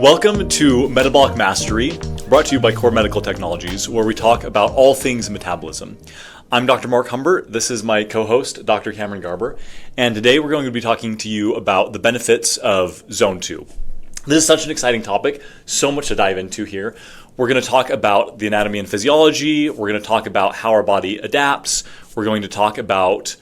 Welcome to Metabolic Mastery, brought to you by Core Medical Technologies, where we talk about all things metabolism. I'm Dr. Mark Humber. This is my co-host, Dr. Cameron Garber, and today we're going to be talking to you about the benefits of Zone 2. This is such an exciting topic, so much to dive into here. We're going to talk about the anatomy and physiology. We're going to talk about how our body adapts. We're going to talk about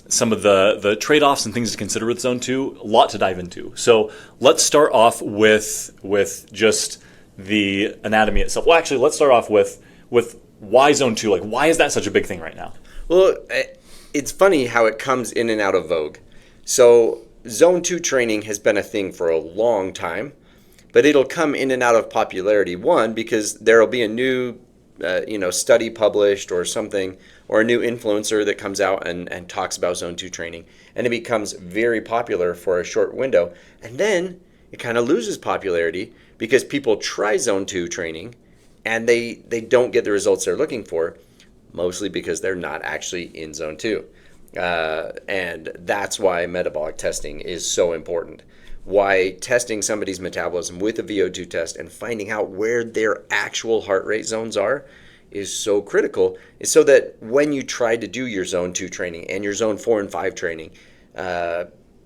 some of the trade-offs and things to consider with Zone 2. A lot to dive into. So let's start off with just the anatomy itself. Well, actually, let's start off with why Zone 2? Like, why is that such a big thing right now? Well, it's funny how it comes in and out of vogue. So Zone 2 training has been a thing for a long time, but it'll come in and out of popularity. One, because there'll be a new study published or something, or a new influencer that comes out and talks about Zone 2 training, and it becomes very popular for a short window. And then it kind of loses popularity because people try Zone 2 training and they don't get the results they're looking for, mostly because they're not actually in Zone 2. And that's why metabolic testing is so important. Why testing somebody's metabolism with a VO2 test and finding out where their actual heart rate zones are is so critical, is so that when you try to do your Zone 2 training and your Zone 4 and 5 training,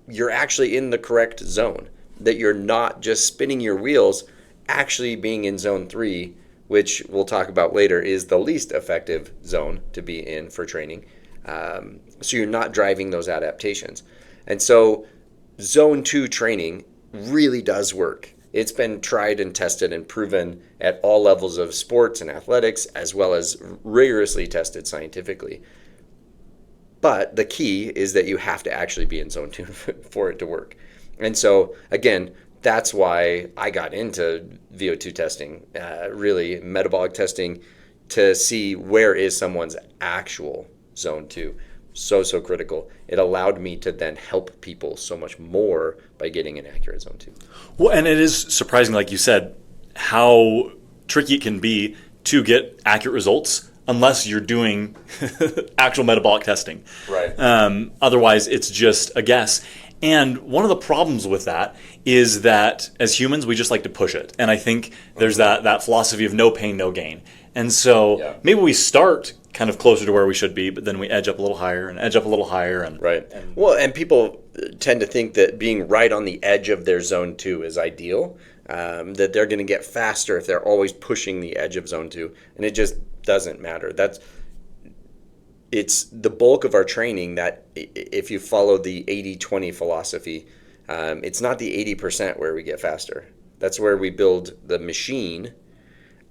you're actually in the correct zone, that you're not just spinning your wheels, actually being in Zone 3, which we'll talk about later is the least effective zone to be in for training. So you're not driving those adaptations. And so Zone 2 training really does work. It's been tried and tested and proven at all levels of sports and athletics, as well as rigorously tested scientifically. But the key is that you have to actually be in Zone 2 for it to work. And so, again, that's why I got into VO2 testing, really metabolic testing, to see where is someone's actual Zone 2. So critical. It allowed me to then help people so much more by getting an accurate Zone 2. Well, and it is surprising, like you said, how tricky it can be to get accurate results unless you're doing actual metabolic testing. Right. Otherwise, it's just a guess. And one of the problems with that is that as humans, we just like to push it. And I think there's that philosophy of no pain, no gain. And so maybe we start kind of closer to where we should be, but then we edge up a little higher and edge up a little higher. And people tend to think that being right on the edge of their Zone 2 is ideal, that they're going to get faster if they're always pushing the edge of Zone 2, and it just doesn't matter. It's the bulk of our training that if you follow the 80-20 philosophy, it's not the 80% where we get faster. That's where we build the machine.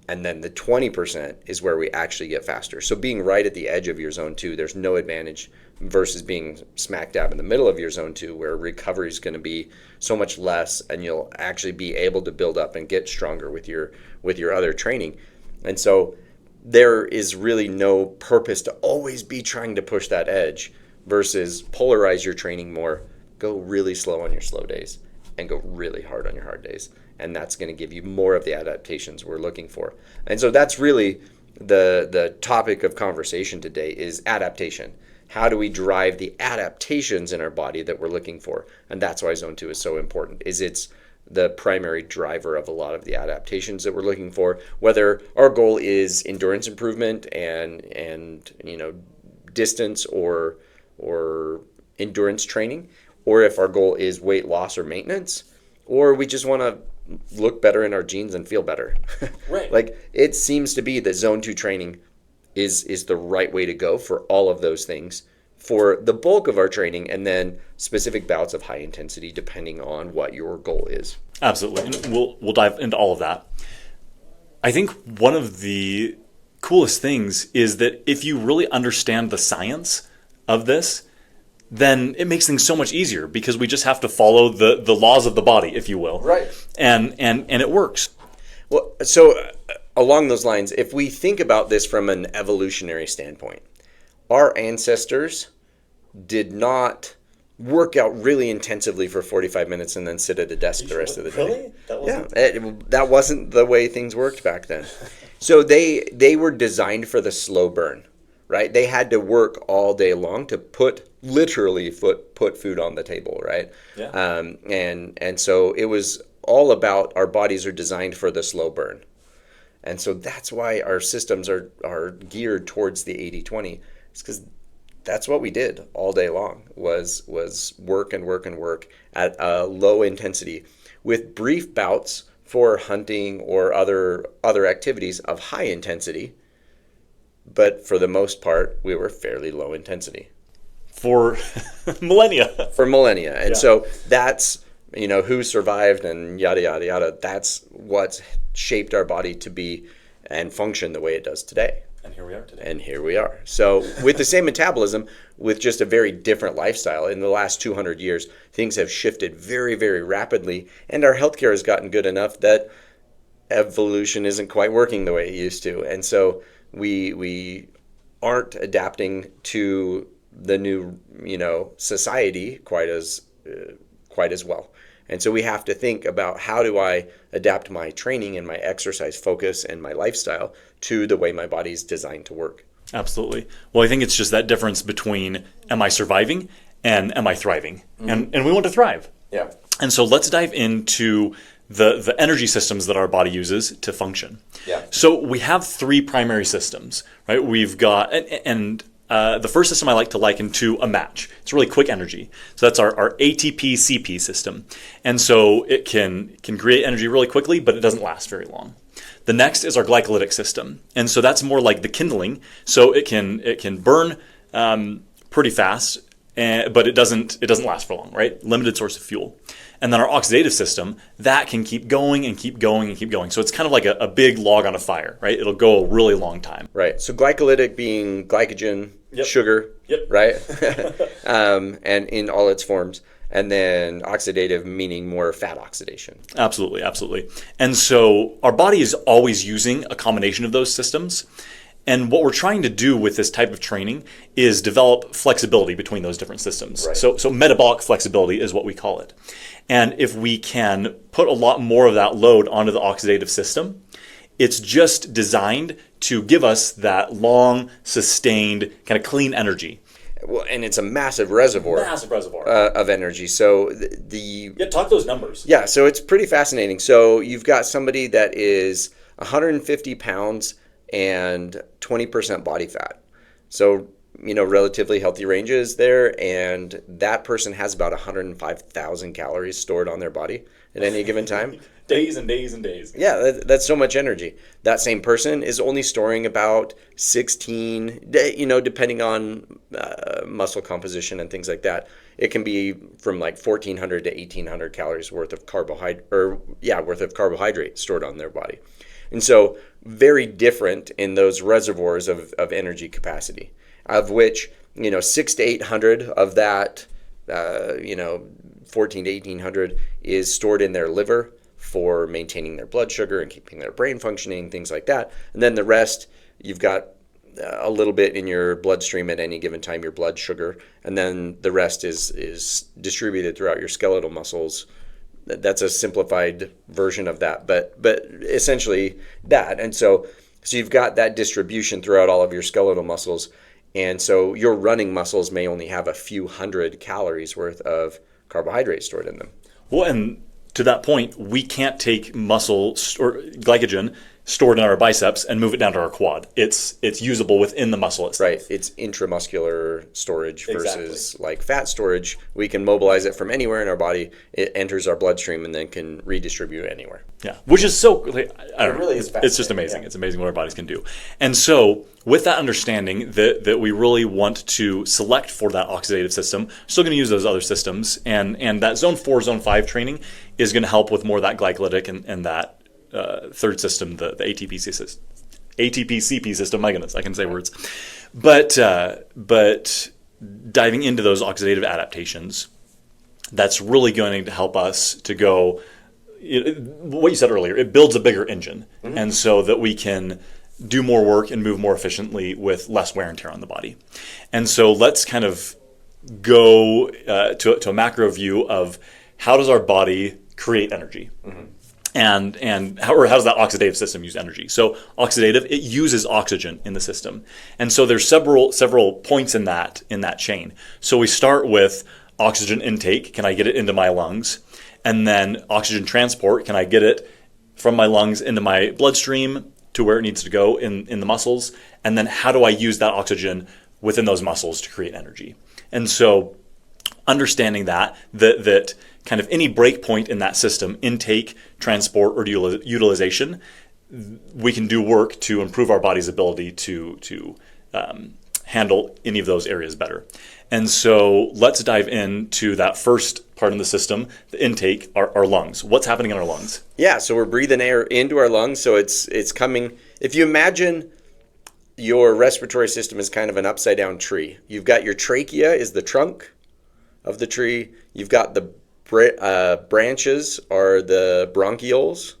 And then the 20% is where we actually get faster. So being right at the edge of your Zone 2, there's no advantage versus being smack dab in the middle of your Zone 2, where recovery is going to be so much less, and you'll actually be able to build up and get stronger with your other training. And so there is really no purpose to always be trying to push that edge versus polarize your training more. Go really slow on your slow days and go really hard on your hard days. And that's going to give you more of the adaptations we're looking for. And so that's really the topic of conversation today is adaptation. How do we drive the adaptations in our body that we're looking for? And that's why Zone 2 is so important, is it's the primary driver of a lot of the adaptations that we're looking for, whether our goal is endurance improvement and distance or endurance training, or if our goal is weight loss or maintenance, or we just want to look better in our jeans and feel better. Right. Like, it seems to be that Zone 2 training is the right way to go for all of those things for the bulk of our training, and then specific bouts of high intensity depending on what your goal is. Absolutely. And we'll dive into all of that. I think one of the coolest things is that if you really understand the science of this, then it makes things so much easier because we just have to follow the laws of the body, if you will. Right. And it works. Well, so along those lines, if we think about this from an evolutionary standpoint, our ancestors did not work out really intensively for 45 minutes and then sit at a desk the rest of the day. Really? That wasn't the way things worked back then. So they were designed for the slow burn. Right? They had to work all day long to literally put food on the table, right? Yeah. And so it was all about our bodies are designed for the slow burn. And so that's why our systems are geared towards the 80-20. It's because that's what we did all day long was work and work and work at a low intensity with brief bouts for hunting or other activities of high intensity. But for the most part, we were fairly low intensity. For millennia. For millennia. And so that's, who survived and yada, yada, yada. That's what's shaped our body to be and function the way it does today. And here we are today. And here we are. So with the same metabolism, with just a very different lifestyle, in the last 200 years, things have shifted very, very rapidly. And our healthcare has gotten good enough that evolution isn't quite working the way it used to. And so we aren't adapting to the new, society quite as well. And so we have to think about, how do I adapt my training and my exercise focus and my lifestyle to the way my body's designed to work. Absolutely. Well, I think it's just that difference between am I surviving and am I thriving? Mm-hmm. And we want to thrive. Yeah. And so let's dive into the energy systems that our body uses to function. Yeah. So we have three primary systems, right? We've got, the first system I like to liken to a match. It's really quick energy. So that's our ATP-CP system. And so it can create energy really quickly, but it doesn't last very long. The next is our glycolytic system. And so that's more like the kindling. So it can burn pretty fast, but it doesn't last for long, right? Limited source of fuel. And then our oxidative system, that can keep going and keep going and keep going. So it's kind of like a big log on a fire, right? It'll go a really long time. Right. So glycolytic being glycogen, sugar, right? And in all its forms. And then oxidative meaning more fat oxidation. Absolutely, absolutely. And so our body is always using a combination of those systems. And what we're trying to do with this type of training is develop flexibility between those different systems. Right. So metabolic flexibility is what we call it. And if we can put a lot more of that load onto the oxidative system, it's just designed to give us that long, sustained, kind of clean energy. Well, and it's a massive reservoir. Of energy. So talk those numbers. Yeah, so it's pretty fascinating. So you've got somebody that is 150 pounds and 20% body fat. So, relatively healthy ranges there, and that person has about 105,000 calories stored on their body at any given time. Days and days and days. Yeah, that's so much energy. That same person is only storing about 16, depending on muscle composition and things like that. It can be from like 1,400 to 1,800 calories worth of carbohydrate stored on their body. And so very different in those reservoirs of energy capacity, of which, 600 to 800 of that, 14 to 1,800 is stored in their liver for maintaining their blood sugar and keeping their brain functioning, things like that. And then the rest, you've got a little bit in your bloodstream at any given time, your blood sugar, and then the rest is distributed throughout your skeletal muscles. That's a simplified version of that, but essentially that. And so you've got that distribution throughout all of your skeletal muscles, and so your running muscles may only have a few hundred calories worth of carbohydrate stored in them. Well, and to that point, we can't take muscle or glycogen stored in our biceps and move it down to our quad. It's usable within the muscle itself. Right. It's intramuscular storage versus like fat storage. We can mobilize it from anywhere in our body. It enters our bloodstream and then can redistribute anywhere. Yeah, which is so, I don't know. Really is it's just amazing. Yeah. It's amazing what our bodies can do. And so with that understanding that we really want to select for that oxidative system, still going to use those other systems. And that zone 4, zone 5 training is going to help with more of that glycolytic and that third system, the ATP-CP system. My goodness, I can say words. But diving into those oxidative adaptations, that's really going to help us to go, what you said earlier, it builds a bigger engine. Mm-hmm. And so that we can do more work and move more efficiently with less wear and tear on the body. And so let's kind of go to a macro view of how does our body create energy? Mm-hmm. And how does that oxidative system use energy? So oxidative, it uses oxygen in the system. And so there's several points in that chain. So we start with oxygen intake. Can I get it into my lungs? And then oxygen transport, can I get it from my lungs into my bloodstream to where it needs to go in the muscles? And then how do I use that oxygen within those muscles to create energy? And so understanding that kind of any break point in that system, intake, transport, or utilization, we can do work to improve our body's ability to handle any of those areas better. And so let's dive into that first part of the system, the intake, our lungs. What's happening in our lungs? Yeah, so we're breathing air into our lungs. So it's coming. If you imagine your respiratory system is kind of an upside down tree. You've got your trachea is the trunk of the tree. You've got the branches are the bronchioles.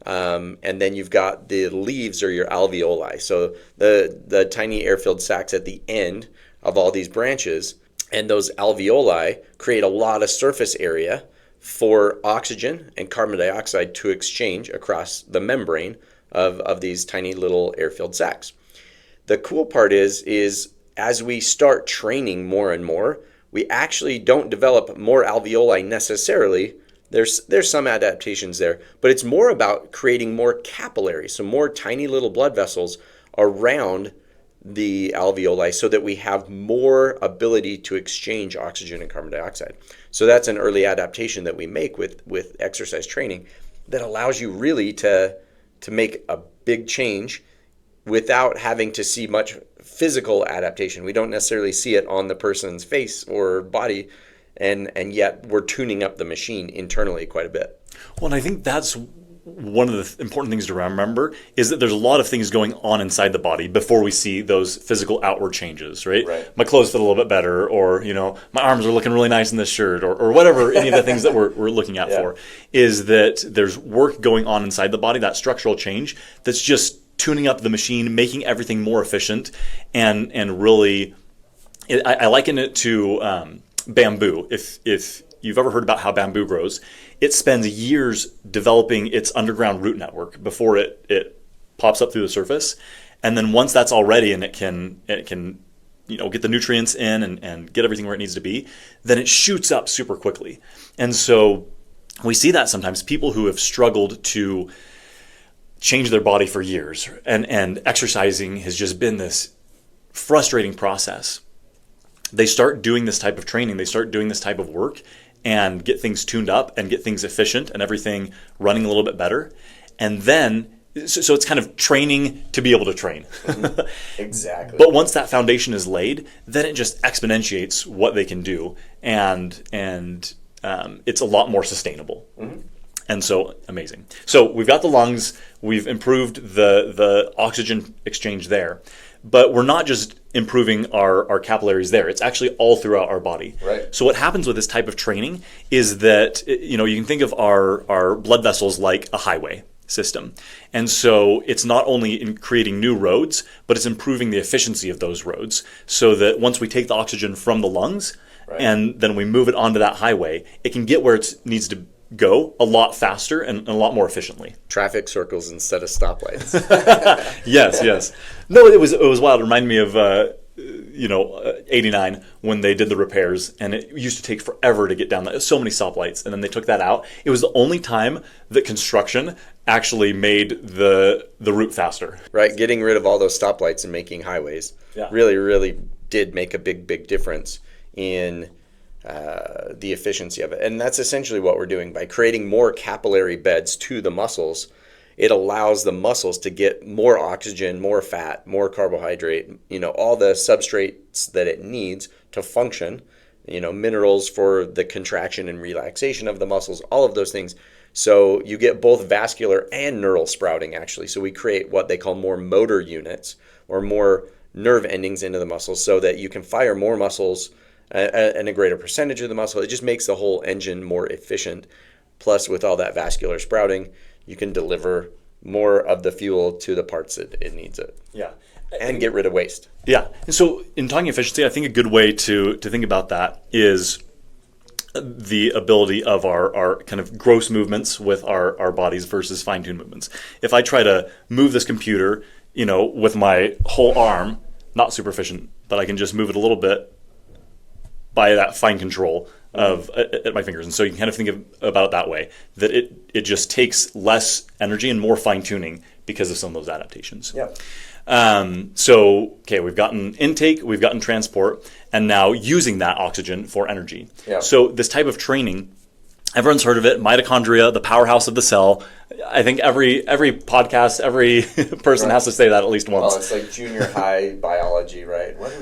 And then you've got the leaves or your alveoli. So the tiny air-filled sacs at the end of all these branches. And those alveoli create a lot of surface area for oxygen and carbon dioxide to exchange across the membrane of these tiny little air-filled sacs. The cool part is as we start training more and more, we actually don't develop more alveoli necessarily. There's some adaptations there, but it's more about creating more capillaries, so more tiny little blood vessels around the alveoli so that we have more ability to exchange oxygen and carbon dioxide. So that's an early adaptation that we make with exercise training that allows you really to make a big change without having to see much physical adaptation. We don't necessarily see it on the person's face or body, and yet we're tuning up the machine internally quite a bit. Well, and I think that's one of the important things to remember is that there's a lot of things going on inside the body before we see those physical outward changes, right? My clothes fit a little bit better, or my arms are looking really nice in this shirt, or whatever, any of the things that we're looking at for, is that there's work going on inside the body, that structural change that's just tuning up the machine, making everything more efficient, and really, I liken it to bamboo. If you've ever heard about how bamboo grows, it spends years developing its underground root network before it pops up through the surface, and then once that's all ready and it can get the nutrients in and get everything where it needs to be, then it shoots up super quickly. And so we see that sometimes people who have struggled to change their body for years, and exercising has just been this frustrating process. They start doing this type of training, they start doing this type of work, and get things tuned up and get things efficient and everything running a little bit better. And then, so it's kind of training to be able to train. Exactly. But once that foundation is laid, then it just exponentiates what they can do, and it's a lot more sustainable. And so amazing. So we've got the lungs, we've improved the oxygen exchange there, but we're not just improving our capillaries there. It's actually all throughout our body. Right. So what happens with this type of training is that, you can think of our blood vessels like a highway system. And so it's not only in creating new roads, but it's improving the efficiency of those roads so that once we take the oxygen from the lungs and then we move it onto that highway, it can get where it needs to go a lot faster and a lot more efficiently. Traffic circles instead of stoplights. Yes. No, it was wild. It reminded me of 89 when they did the repairs, and it used to take forever to get down. So many stoplights, and then they took that out. It was the only time that construction actually made the route faster. Right, getting rid of all those stoplights and making highways really, really did make a big difference in the efficiency of it. And that's essentially what we're doing. By creating more capillary beds to the muscles, it allows the muscles to get more oxygen, more fat, more carbohydrate, all the substrates that it needs to function, minerals for the contraction and relaxation of the muscles, all of those things. So you get both vascular and neural sprouting, actually. So we create what they call more motor units, or more nerve endings into the muscles, so that you can fire more muscles and a greater percentage of the muscle. It just makes the whole engine more efficient. Plus, with all that vascular sprouting, you can deliver more of the fuel to the parts that it needs it. Yeah. And get rid of waste. Yeah. And so in talking efficiency, I think a good way to think about that is the ability of our kind of gross movements with our bodies versus fine-tuned movements. If I try to move this computer, with my whole arm, not super efficient, but I can just move it a little bit by that fine control at my fingers. And so you can kind of think about it that way, that it just takes less energy and more fine tuning because of some of those adaptations. Yeah. Okay, we've gotten intake, we've gotten transport, and now using that oxygen for energy. Yeah. So this type of training, everyone's heard of it, mitochondria, the powerhouse of the cell. I think every podcast, every person has to say that at least once. Well, it's like junior high biology, right? What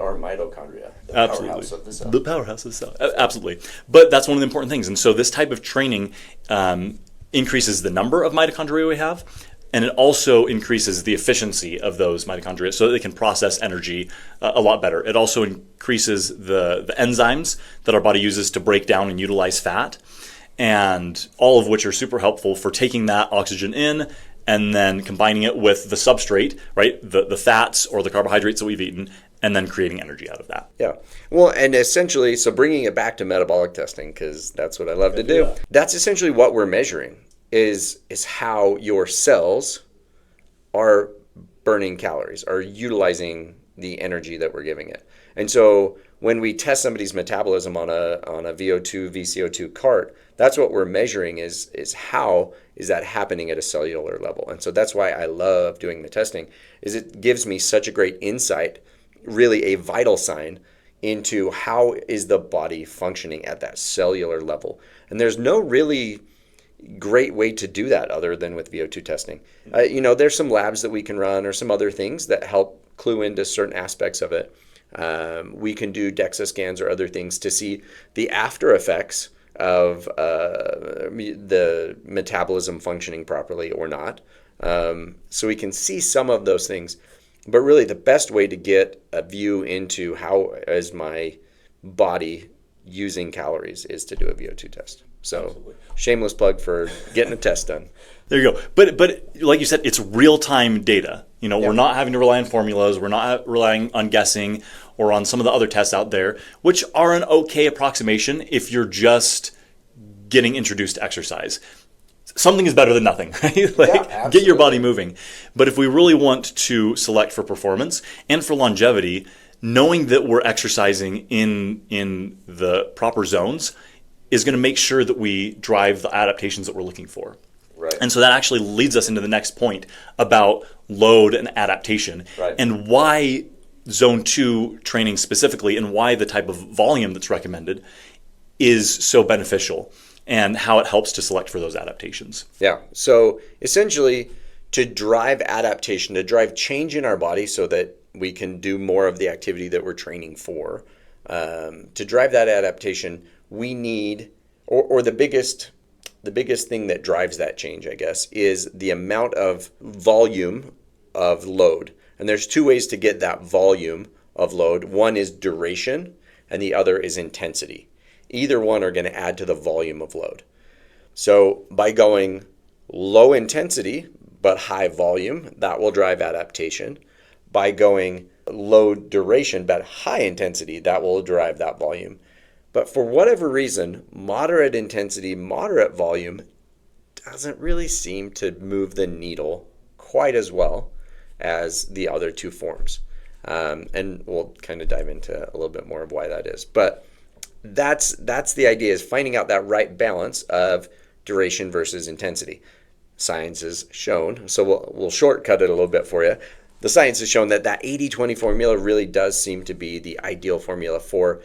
are mitochondria? The Absolutely. Powerhouse of the cell. The powerhouse of the cell. Absolutely. But that's one of the important things. And so this type of training increases the number of mitochondria we have, and it also increases the efficiency of those mitochondria so that they can process energy a lot better. It also increases the enzymes that our body uses to break down and utilize fat, and all of which are super helpful for taking that oxygen in and then combining it with the substrate, right? The fats or the carbohydrates that we've eaten, and then creating energy out of that. Yeah. Well, and essentially, so bringing it back to metabolic testing, because that's what I love to do. That's essentially what we're measuring is how your cells are burning calories, are utilizing the energy that we're giving it. And so when we test somebody's metabolism on a VO2, VCO2 cart, that's what we're measuring is how is that happening at a cellular level. And so that's why I love doing the testing, is it gives me such a great insight, really a vital sign into how is the body functioning at that cellular level. And there's no really great way to do that other than with VO2 testing. There's some labs that we can run or some other things that help clue into certain aspects of it. We can do DEXA scans or other things to see the after effects of the metabolism functioning properly or not. So we can see some of those things. But really the best way to get a view into how is my body using calories is to do a VO2 test. So absolutely. Shameless plug for getting a test done. There you go. But like you said, it's real-time data. We're not having to rely on formulas. We're not relying on guessing or on some of the other tests out there, which are an okay approximation if you're just getting introduced to exercise. Something is better than nothing, right? Get your body moving. But if we really want to select for performance and for longevity, knowing that we're exercising in the proper zones is going to make sure that we drive the adaptations that we're looking for. Right. And so that actually leads us into the next point about load and adaptation, right, and why zone 2 training specifically and why the type of volume that's recommended is so beneficial and how it helps to select for those adaptations. Yeah. So essentially to drive adaptation, to drive change in our body so that we can do more of the activity that we're training for, to drive that adaptation, we need, or the biggest thing that drives that change, I guess, is the amount of volume of load. And there's two ways to get that volume of load. One is duration, and the other is intensity. Either one are going to add to the volume of load. So by going low intensity but high volume, that will drive adaptation. By going low duration but high intensity, that will drive that volume. But for whatever reason, moderate intensity, moderate volume doesn't really seem to move the needle quite as well as the other two forms. And we'll kind of dive into a little bit more of why that is. But that's the idea, is finding out that right balance of duration versus intensity. Science has shown, so we'll shortcut it a little bit for you. The science has shown that 80-20 formula really does seem to be the ideal formula for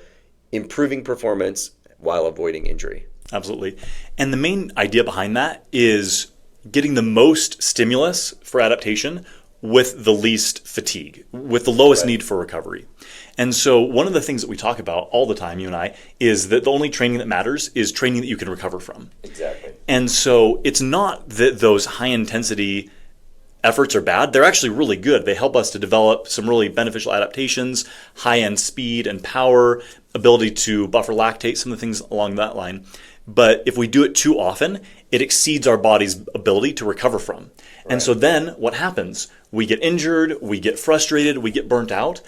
improving performance while avoiding injury. Absolutely. And the main idea behind that is getting the most stimulus for adaptation with the least fatigue, with the lowest need for recovery. And so one of the things that we talk about all the time, you and I, is that the only training that matters is training that you can recover from. Exactly. And so it's not that those high intensity efforts are bad. They're actually really good. They help us to develop some really beneficial adaptations, high-end speed and power, ability to buffer lactate, some of the things along that line. But if we do it too often, it exceeds our body's ability to recover from. Right. And so then what happens? We get injured, we get frustrated, we get burnt out,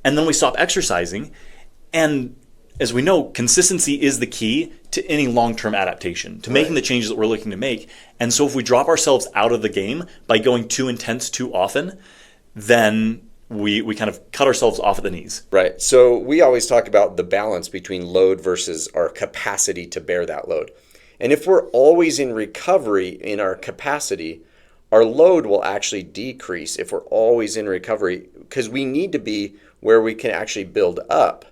and then we stop exercising. And as we know, consistency is the key to any long-term adaptation, to making the changes that we're looking to make. And so if we drop ourselves out of the game by going too intense too often, then we kind of cut ourselves off at the knees. Right. So we always talk about the balance between load versus our capacity to bear that load. And if we're always in recovery in our capacity, our load will actually decrease if we're always in recovery, because we need to be where we can actually build up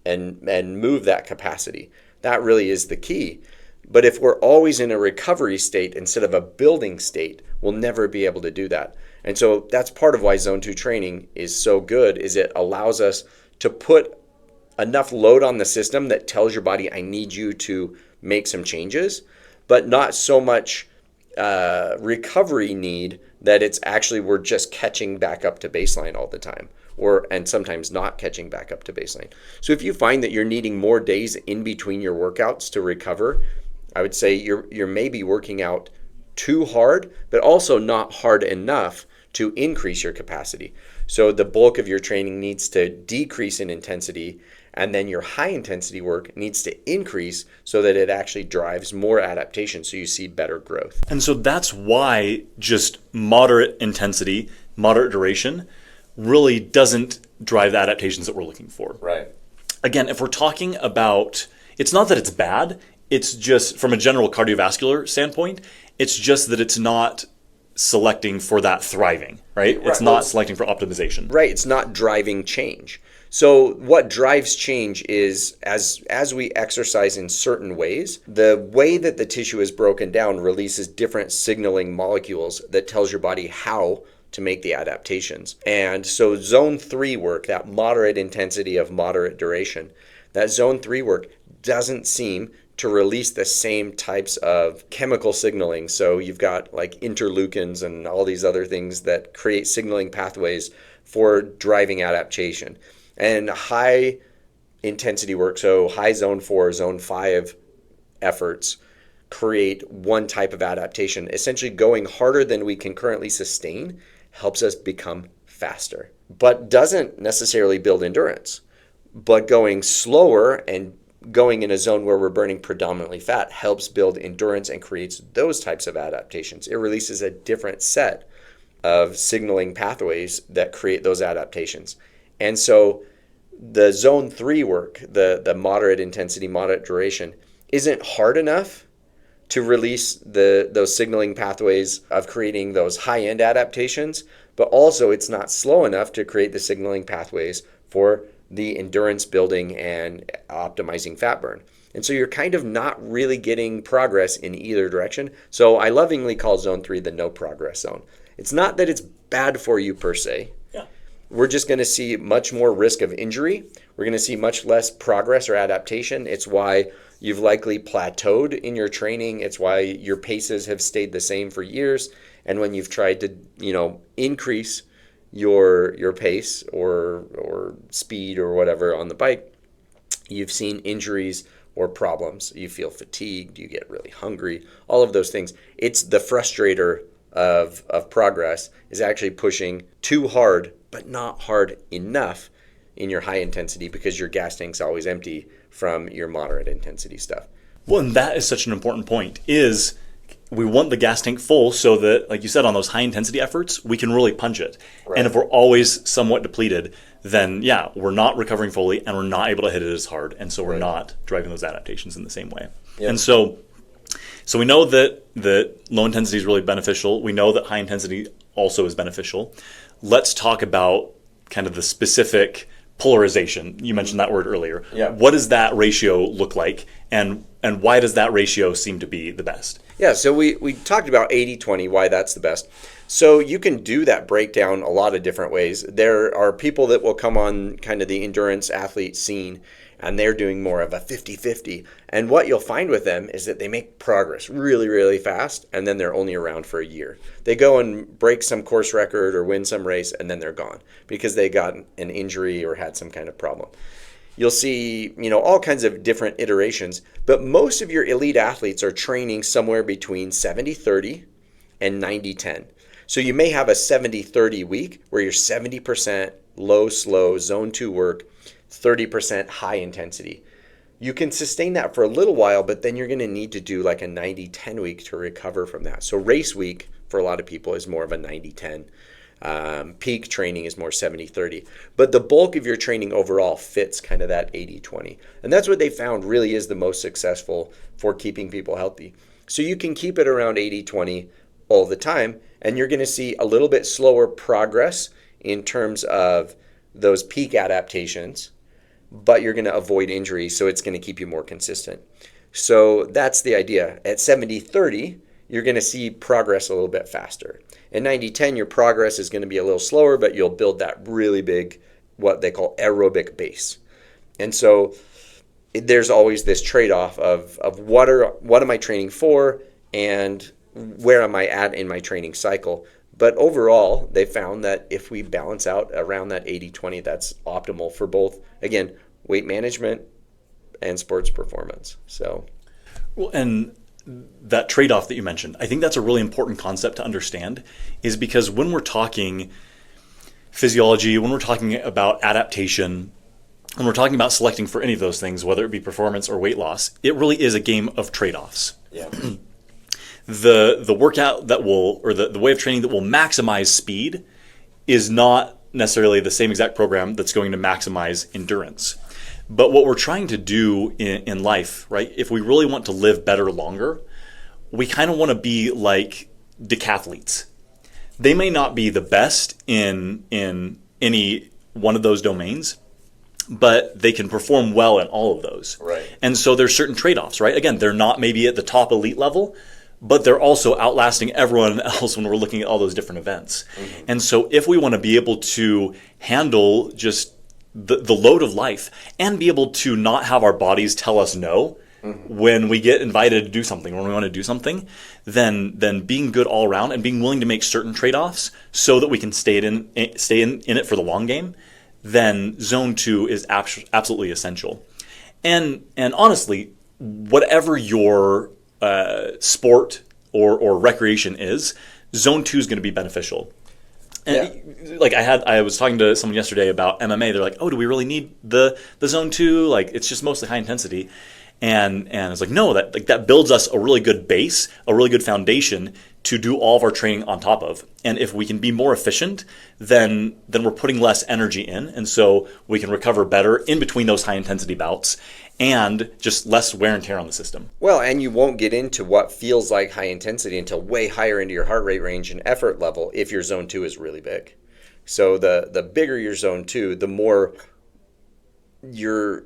and move that capacity. That really is the key. But if we're always in a recovery state instead of a building state, we'll never be able to do that. And so that's part of why Zone 2 training is so good, is it allows us to put enough load on the system that tells your body, I need you to make some changes, but not so much recovery need that it's actually we're just catching back up to baseline all the time, and sometimes not catching back up to baseline. So if you find that you're needing more days in between your workouts to recover, I would say you're maybe working out too hard, but also not hard enough to increase your capacity. So the bulk of your training needs to decrease in intensity, and then your high intensity work needs to increase so that it actually drives more adaptation, so you see better growth. And so that's why just moderate intensity, moderate duration really doesn't drive the adaptations that we're looking for. Right. Again, if we're talking about, it's not that it's bad, it's just from a general cardiovascular standpoint, it's just that it's not selecting for that thriving, right? It's not selecting for optimization. Right, it's not driving change. So what drives change is as we exercise in certain ways, the way that the tissue is broken down releases different signaling molecules that tells your body how to make the adaptations. And so zone 3 work, that moderate intensity of moderate duration, that zone 3 work doesn't seem to release the same types of chemical signaling. So you've got like interleukins and all these other things that create signaling pathways for driving adaptation. And high intensity work, so high zone 4, zone 5 efforts create one type of adaptation. Essentially going harder than we can currently sustain helps us become faster, but doesn't necessarily build endurance. But going slower and going in a zone where we're burning predominantly fat helps build endurance and creates those types of adaptations. It releases a different set of signaling pathways that create those adaptations. And so the zone 3 work, the moderate intensity, moderate duration, isn't hard enough to release those signaling pathways of creating those high-end adaptations, but also it's not slow enough to create the signaling pathways for the endurance building and optimizing fat burn. And so you're kind of not really getting progress in either direction. So I lovingly call zone 3 the no progress zone. It's not that it's bad for you per se. Yeah. We're just going to see much more risk of injury. We're going to see much less progress or adaptation. It's why you've likely plateaued in your training. It's why your paces have stayed the same for years. And when you've tried to, increase your pace or speed or whatever on the bike, you've seen injuries or problems. You feel fatigued, you get really hungry, all of those things. It's the frustrator of progress is actually pushing too hard, but not hard enough in your high intensity, because your gas tank's always empty from your moderate intensity stuff. Well, and that is such an important point, is we want the gas tank full so that, like you said, on those high intensity efforts, we can really punch it. Right. And if we're always somewhat depleted, then we're not recovering fully and we're not able to hit it as hard. And so we're not driving those adaptations in the same way. Yep. And so we know that low intensity is really beneficial. We know that high intensity also is beneficial. Let's talk about kind of the specific polarization. You mentioned that word earlier. Yeah. What does that ratio look like, and why does that ratio seem to be the best? Yeah, so we talked about 80-20, why that's the best. So you can do that breakdown a lot of different ways. There are people that will come on kind of the endurance athlete scene, and they're doing more of a 50-50. And what you'll find with them is that they make progress really, really fast, and then they're only around for a year. They go and break some course record or win some race, and then they're gone because they got an injury or had some kind of problem. You'll see, all kinds of different iterations, but most of your elite athletes are training somewhere between 70-30 and 90-10. So you may have a 70-30 week where you're 70% low, slow, zone 2 work, 30% high intensity. You can sustain that for a little while, but then you're going to need to do like a 90-10 week to recover from that. So race week for a lot of people is more of a 90-10. Peak training is more 70-30. But the bulk of your training overall fits kind of that 80-20. And that's what they found really is the most successful for keeping people healthy. So you can keep it around 80-20 all the time, and you're going to see a little bit slower progress in terms of those peak adaptations, but you're going to avoid injury, so it's going to keep you more consistent. So that's the idea. At 70-30, you're going to see progress a little bit faster. At 90-10, your progress is going to be a little slower, but you'll build that really big, what they call aerobic base. And so there's always this trade-off of what am I training for and where am I at in my training cycle. But overall, they found that if we balance out around that 80-20, that's optimal for both, again, weight management and sports performance. So, well, and that trade-off that you mentioned, I think that's a really important concept to understand, is because when we're talking physiology, when we're talking about adaptation, when we're talking about selecting for any of those things, whether it be performance or weight loss, it really is a game of trade-offs. Yeah. The workout that will, or the way of training that will maximize speed is not necessarily the same exact program that's going to maximize endurance. But what we're trying to do in life, right, if we really want to live better longer, we kind of want to be like decathletes. They may not be the best in any one of those domains, but they can perform well in all of those. Right. And so there's certain trade-offs, right? Again, they're not maybe at the top elite level, but they're also outlasting everyone else when we're looking at all those different events. Mm-hmm. And so if we want to be able to handle just the load of life and be able to not have our bodies tell us no when we get invited to do something, when we want to do something, then being good all around and being willing to make certain trade-offs so that we can stay in it for the long game, then Zone 2 is absolutely essential. And honestly, whatever your sport or recreation is, Zone 2 is going to be beneficial. And like I was talking to someone yesterday about MMA. They're like, "Oh, do we really need the Zone 2? Like, it's just mostly high intensity." And it's like, no, that builds us a really good base, a really good foundation to do all of our training on top of. And if we can be more efficient, then we're putting less energy in, and so we can recover better in between those high intensity bouts, and just less wear and tear on the system. Well, and you won't get into what feels like high intensity until way higher into your heart rate range and effort level if your Zone 2 is really big. So the bigger your Zone 2, the more your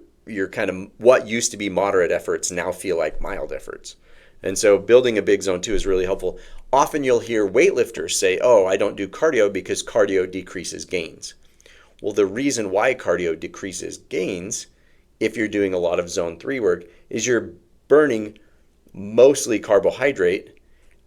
kind of what used to be moderate efforts now feel like mild efforts. And so building a big Zone 2 is really helpful. Often you'll hear weightlifters say, "Oh, I don't do cardio because cardio decreases gains." Well, the reason why cardio decreases gains, if you're doing a lot of Zone 3 work, is you're burning mostly carbohydrate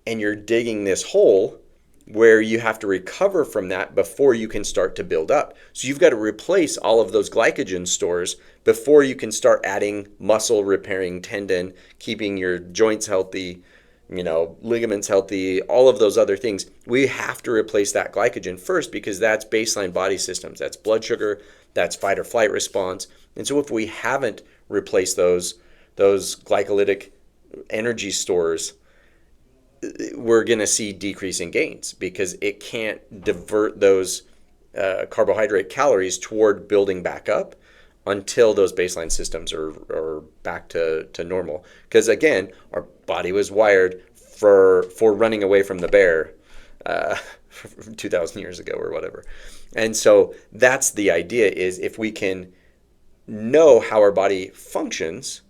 and you're digging this hole where you have to recover from that before you can start to build up. So you've got to replace all of those glycogen stores before you can start adding muscle, repairing tendon, keeping your joints healthy, ligaments healthy, all of those other things. We have to replace that glycogen first because that's baseline body systems. That's blood sugar, that's fight or flight response. And so if we haven't replaced those glycolytic energy stores, we're going to see decreasing gains because it can't divert those carbohydrate calories toward building back up until those baseline systems are back to normal. Because again, our body was wired for running away from the bear 2,000 years ago or whatever. And so that's the idea, is if we can know how our body functions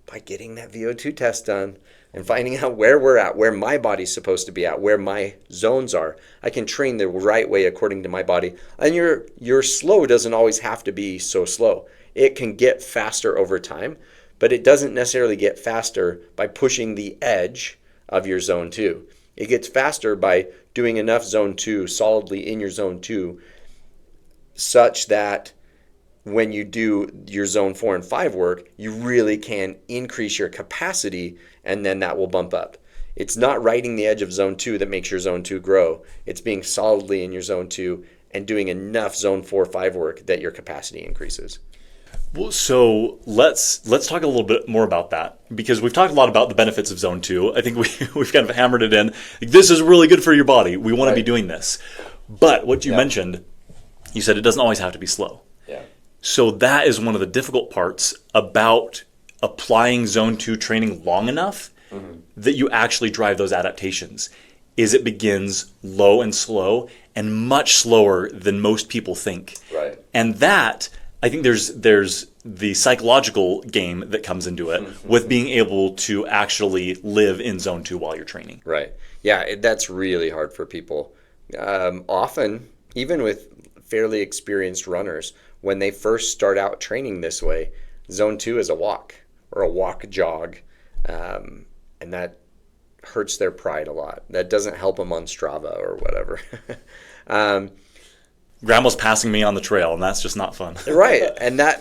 by getting that VO2 test done and finding out where we're at, where my body's supposed to be at, where my zones are, I can train the right way according to my body. And your slow doesn't always have to be so slow. It can get faster over time, but it doesn't necessarily get faster by pushing the edge of your Zone 2. It gets faster by doing enough Zone 2 solidly in your Zone 2 such that when you do your Zone 4 and 5 work, you really can increase your capacity, and then that will bump up. It's not riding the edge of Zone 2 that makes your Zone 2 grow. It's being solidly in your Zone 2 and doing enough Zone 4, 5 work that your capacity increases. Well, so let's talk a little bit more about that, because we've talked a lot about the benefits of Zone 2. I think we've kind of hammered it in. This is really good for your body. We want to be doing this. But what you mentioned, you said it doesn't always have to be slow. Yeah. So that is one of the difficult parts about applying zone 2 training long enough that you actually drive those adaptations. Is it begins low and slow and much slower than most people think. Right. And that, I think there's the psychological game that comes into it with being able to actually live in zone 2 while you're training. Right. Yeah, that's really hard for people. Often, even with fairly experienced runners, when they first start out training this way, zone 2 is a walk or a walk jog. And that hurts their pride a lot. That doesn't help them on Strava or whatever. Grandma's passing me on the trail, and that's just not fun. Right.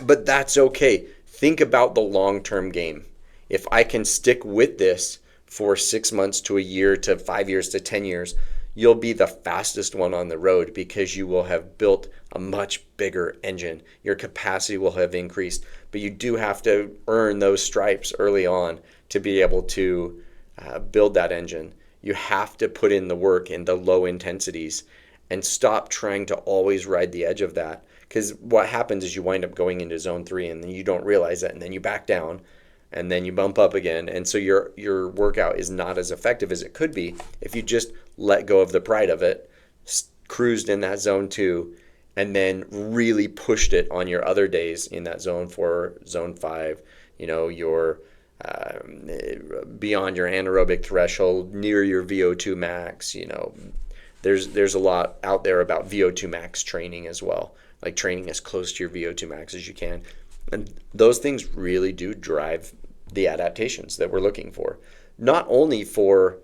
But that's okay. Think about the long-term game. If I can stick with this for 6 months to a year to 5 years to 10 years, you'll be the fastest one on the road because you will have built a much bigger engine. Your capacity will have increased, but you do have to earn those stripes early on to be able to build that engine. You have to put in the work in the low intensities and stop trying to always ride the edge of that. Because what happens is you wind up going into zone 3 and then you don't realize it, and then you back down and then you bump up again. And so your workout is not as effective as it could be if you just let go of the pride of it, cruised in that zone 2, and then really pushed it on your other days in that zone 4, zone 5, your beyond your anaerobic threshold, near your VO2 max. There's a lot out there about VO2 max training as well, like training as close to your VO2 max as you can. And those things really do drive the adaptations that we're looking for. Not only for,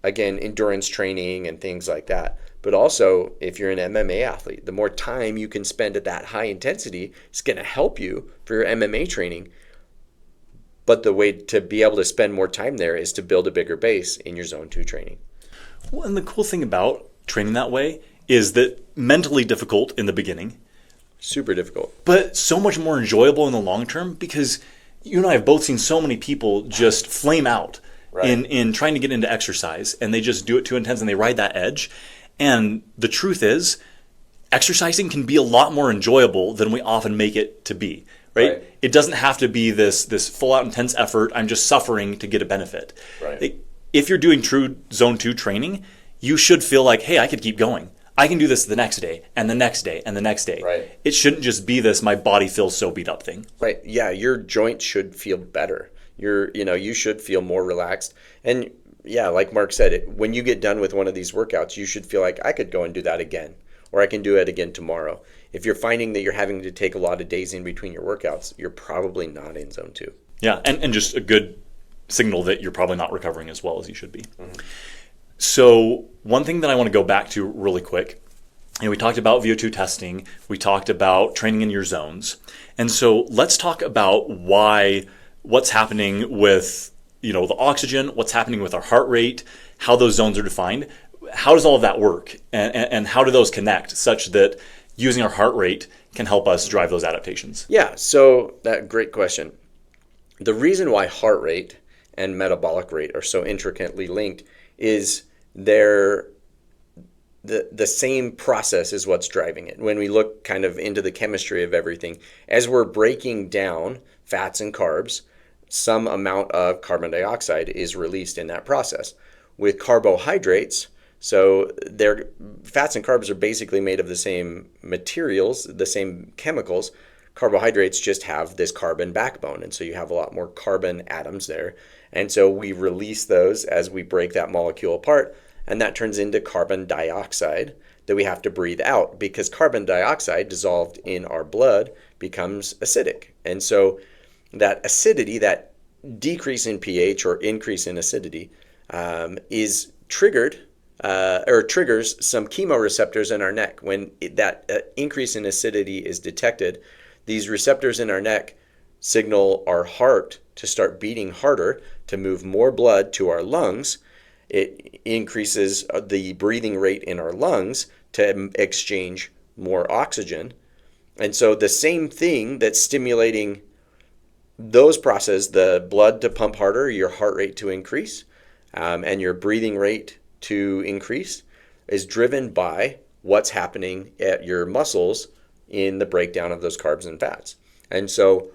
again, endurance training and things like that, but also if you're an MMA athlete, the more time you can spend at that high intensity is going to help you for your MMA training. But the way to be able to spend more time there is to build a bigger base in your zone 2 training. Well, and the cool thing about training that way is that mentally difficult in the beginning. Super difficult. But so much more enjoyable in the long term, because you and I have both seen so many people just flame out in trying to get into exercise, and they just do it too intense and they ride that edge. And the truth is, exercising can be a lot more enjoyable than we often make it to be. Right? It doesn't have to be this full-out intense effort. I'm just suffering to get a benefit. Right. If you're doing true zone 2 training, you should feel like, hey, I could keep going. I can do this the next day and the next day and the next day. Right. It shouldn't just be this my body feels so beat up thing. Right. Yeah, your joints should feel better. You should feel more relaxed. And yeah, like Mark said, when you get done with one of these workouts, you should feel like I could go and do that again, or I can do it again tomorrow. If you're finding that you're having to take a lot of days in between your workouts, you're probably not in zone 2. Yeah, and just a good signal that you're probably not recovering as well as you should be. So one thing that I want to go back to really quick, we talked about VO2 testing, we talked about training in your zones. And so let's talk about what's happening with the oxygen, what's happening with our heart rate, how those zones are defined. How does all of that work? And how do those connect such that using our heart rate can help us drive those adaptations? Yeah, so great question. The reason why heart rate and metabolic rate are so intricately linked is the same process is what's driving it. When we look kind of into the chemistry of everything, as we're breaking down fats and carbs, some amount of carbon dioxide is released in that process. With carbohydrates, so fats and carbs are basically made of the same materials, the same chemicals. Carbohydrates just have this carbon backbone, and so you have a lot more carbon atoms there. And so we release those as we break that molecule apart, and that turns into carbon dioxide that we have to breathe out, because carbon dioxide dissolved in our blood becomes acidic. And so that acidity, that decrease in pH or increase in acidity, is triggered or triggers some chemoreceptors in our neck. When that increase in acidity is detected, these receptors in our neck signal our heart to start beating harder, to move more blood to our lungs. It increases the breathing rate in our lungs to exchange more oxygen. And so the same thing that's stimulating those processes, the blood to pump harder, your heart rate to increase, and your breathing rate to increase, is driven by what's happening at your muscles in the breakdown of those carbs and fats. And so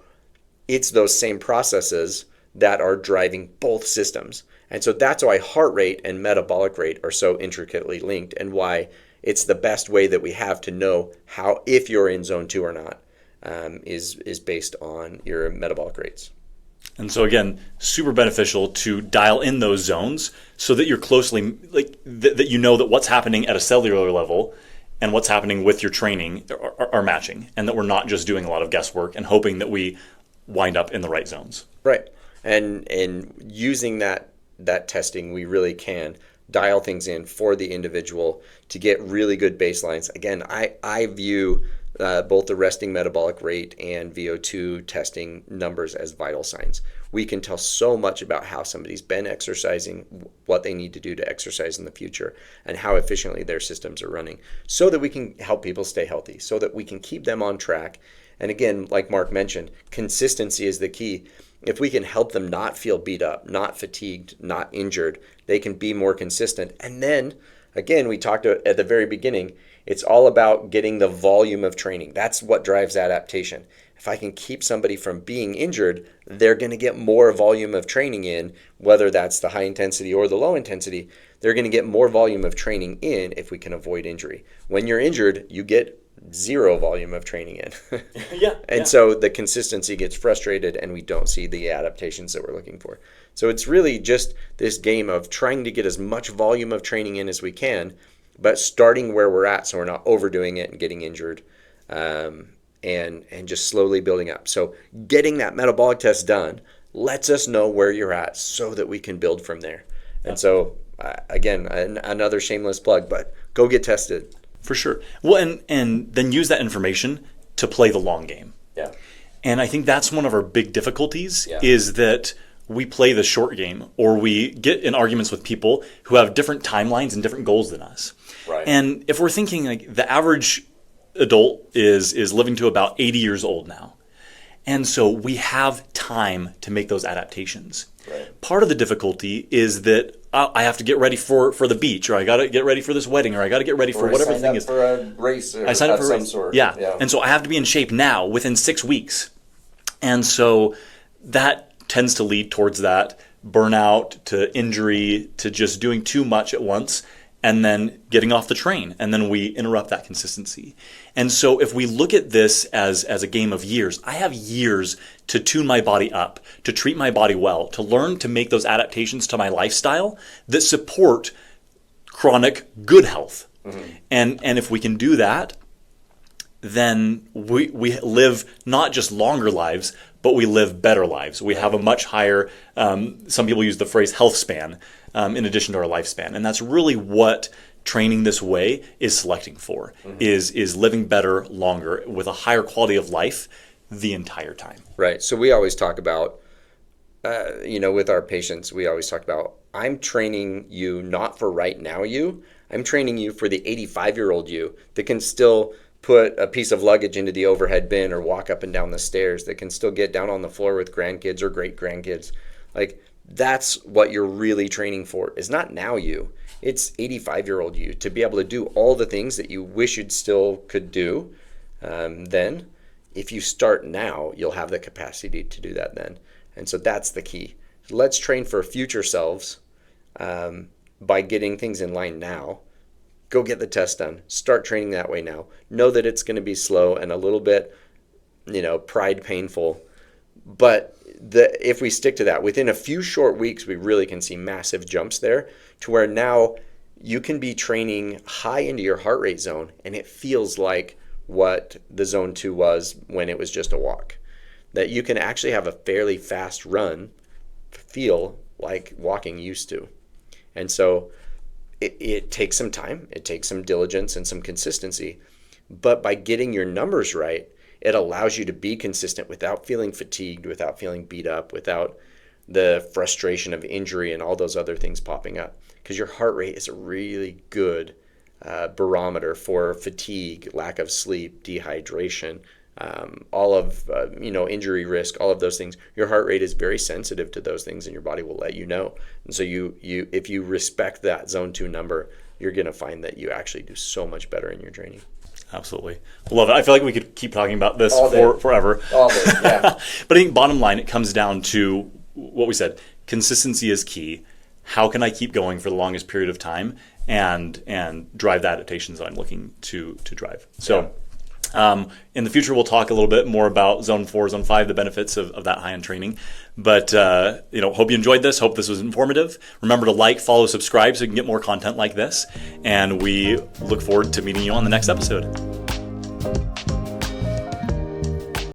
it's those same processes that are driving both systems. And so that's why heart rate and metabolic rate are so intricately linked, and why it's the best way that we have to know how, if you're in zone 2 or not, is based on your metabolic rates. And so again, super beneficial to dial in those zones so that you're closely, that you know that what's happening at a cellular level and what's happening with your training are matching, and that we're not just doing a lot of guesswork and hoping that we wind up in the right zones. Right. And using that testing, we really can dial things in for the individual to get really good baselines. Again, I view both the resting metabolic rate and VO2 testing numbers as vital signs. We can tell so much about how somebody's been exercising, what they need to do to exercise in the future, and how efficiently their systems are running, so that we can help people stay healthy, so that we can keep them on track. And again, like Mark mentioned, consistency is the key. If we can help them not feel beat up, not fatigued, not injured, they can be more consistent. And then, again, we talked at the very beginning, it's all about getting the volume of training. That's what drives adaptation. If I can keep somebody from being injured, they're going to get more volume of training in, whether that's the high intensity or the low intensity. They're going to get more volume of training in if we can avoid injury. When you're injured, you get zero volume of training in. And so the consistency gets frustrated, and we don't see the adaptations that we're looking for. So it's really just this game of trying to get as much volume of training in as we can, but starting where we're at so we're not overdoing it and getting injured, and just slowly building up. So getting that metabolic test done lets us know where you're at so that we can build from there. And so, again, another shameless plug, but go get tested. For sure. Well, and then use that information to play the long game. Yeah. And I think that's one of our big difficulties is that we play the short game, or we get in arguments with people who have different timelines and different goals than us. Right. And if we're thinking like the average adult is living to about 80 years old now. And so we have time to make those adaptations. Right. Part of the difficulty is that I have to get ready for the beach, or I got to get ready for this wedding, or I got to get ready for whatever thing is. For a race, I signed up for a race. Sort. Yeah. And so I have to be in shape now within 6 weeks. And so that tends to lead towards that burnout, to injury, to just doing too much at once, and then getting off the train, and then we interrupt that consistency. And so if we look at this as a game of years, I have years to tune my body up, to treat my body well, to learn to make those adaptations to my lifestyle that support chronic good health. Mm-hmm. And if we can do that, then we live not just longer lives, but we live better lives. We have a much higher, some people use the phrase health span, in addition to our lifespan. And that's really what training this way is selecting for, is living better, longer, with a higher quality of life the entire time. Right. So we always talk about, with our patients, we always talk about, I'm training you not for right now you, I'm training you for the 85-year-old you that can still put a piece of luggage into the overhead bin or walk up and down the stairs, that can still get down on the floor with grandkids or great-grandkids. Like, that's what you're really training for, is not now you. It's 85-year-old you, to be able to do all the things that you wish you still could do. Then, if you start now, you'll have the capacity to do that then. And so that's the key. Let's train for future selves by getting things in line now. Go get the test done. Start training that way now. Know that it's going to be slow and a little bit, pride painful. But if we stick to that, within a few short weeks, we really can see massive jumps there, to where now you can be training high into your heart rate zone, and it feels like what the zone 2 was when it was just a walk. That you can actually have a fairly fast run feel like walking used to. And so it takes some time, it takes some diligence and some consistency, but by getting your numbers right, it allows you to be consistent without feeling fatigued, without feeling beat up, without the frustration of injury and all those other things popping up. Because your heart rate is a really good barometer for fatigue, lack of sleep, dehydration, all of injury risk, all of those things. Your heart rate is very sensitive to those things, and your body will let you know. And so you if you respect that zone 2 number, you're going to find that you actually do so much better in your training. Absolutely. Love it. I feel like we could keep talking about this forever. All day, yeah. But I think bottom line, it comes down to what we said. Consistency is key. How can I keep going for the longest period of time and drive the adaptations that I'm looking to drive? So in the future, we'll talk a little bit more about Zone 4, Zone 5, the benefits of that high-end training. But, hope you enjoyed this. Hope this was informative. Remember to like, follow, subscribe so you can get more content like this. And we look forward to meeting you on the next episode.